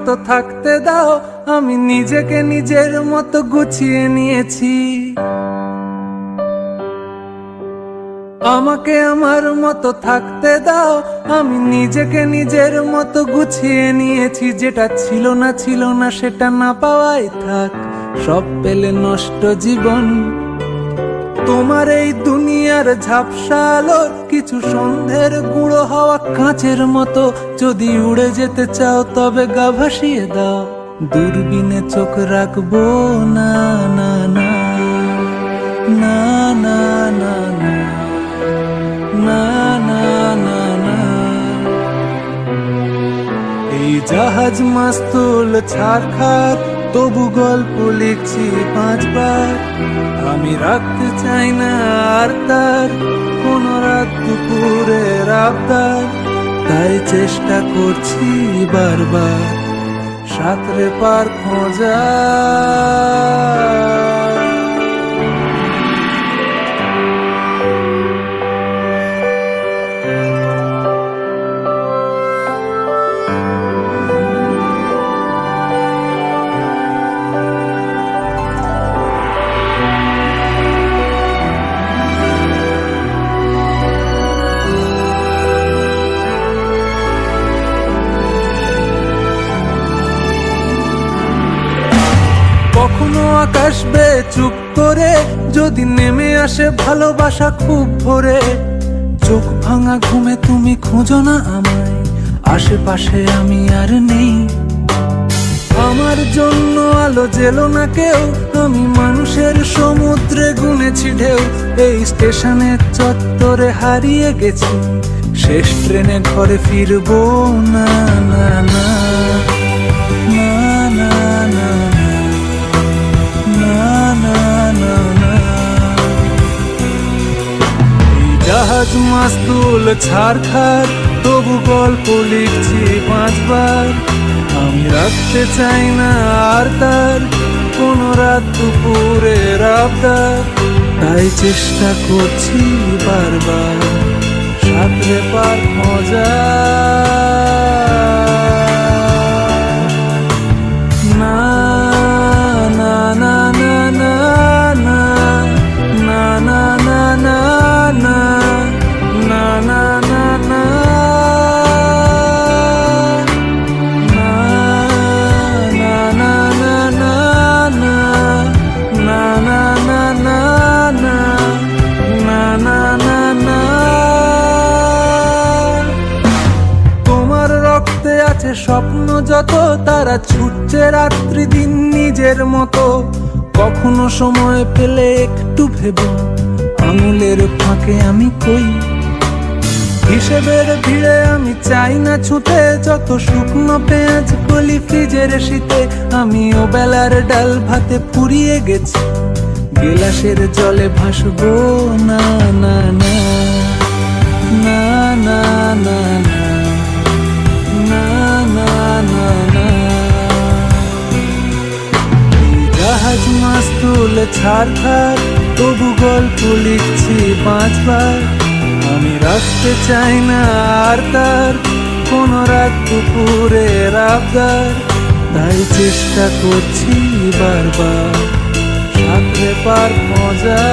মতো থাকতে দাও, আমি নিজেকে নিজের মতো গুছিয়ে নিয়েছি। আমাকে আমার মতো থাকতে দাও, আমি নিজেকে নিজের মতো গুছিয়ে নিয়েছি। যেটা ছিল না সেটা না পাওয়াই থাক, সব পেলে নষ্ট জীবন। তোমার এই দুনিয়ার ঝাপসা আলোর কিছু সন্ধ্যের গুঁড়ো হাওয়া কাঁচের মতো, যদি উড়ে যেতে চাও তবে গা ভাসিয়ে দাও। দূরবীনে চোখ রাখবো না না না না না না না না না না না। এই জাহাজ মাস্তুল ছারখার, তবু গল্প লিখছি 5 বার। আমি রাখতে চাই না আর তার কোন রাত দুপুরের আবদার, তাই চেষ্টা করছি বারবার সাঁতরে পার খোঁজা। কখনো আকাশ বে চুপ করে, যদি নেমে আসে ভালোবাসা খুব ভোরে। চোখ ভাঙা ঘুমে তুমি খোঁজো না আমায়, আশেপাশে আমি আর নেই। আমার জন্য আলো জেলো না কেউ, আমি মানুষের সমুদ্রে গুনেছি ঢেউ। এই স্টেশনের চত্বরে হারিয়ে গেছি, শেষ ট্রেনে ঘরে ফিরবো না না না না না না না না না না। এই জাহাজ মাস্তুল ছারখার, তবু গল্প লিখছি 5 বার। আমি রাখতে চাই না আর তার কোন রাত দুপুরের আবদার, তাই চেষ্টা করছি বারবার সাঁতরে পার খোঁজা। না না না না না না না না না না না না না না না স্বপ্ন যত, তারা ছুটছে রাত্রি দিন নিজের মতো। কখনো সময় পেলে একটু ভেবো, আঙুলের ফাঁকে আমি কই। হিসেবের ভিড়ে আমি চাই না ছুটে, যত শুকনো পেঁয়াজ কলি ফ্রিজের শীতে। আমি ও বেলার ডাল ভাতে পুড়িয়ে গেছি, গেলাসের জলে ভাসবো না না না না না না না না না না। জাহাজ মাস্তুল ছারখার, তবু গল্প লিখছি 5 বার। আমি রাখতে চাই না আর তার কোন রাত দুপুরের আবদার, তাই চেষ্টা করছি বারবার সাঁতরে পার খোঁজা।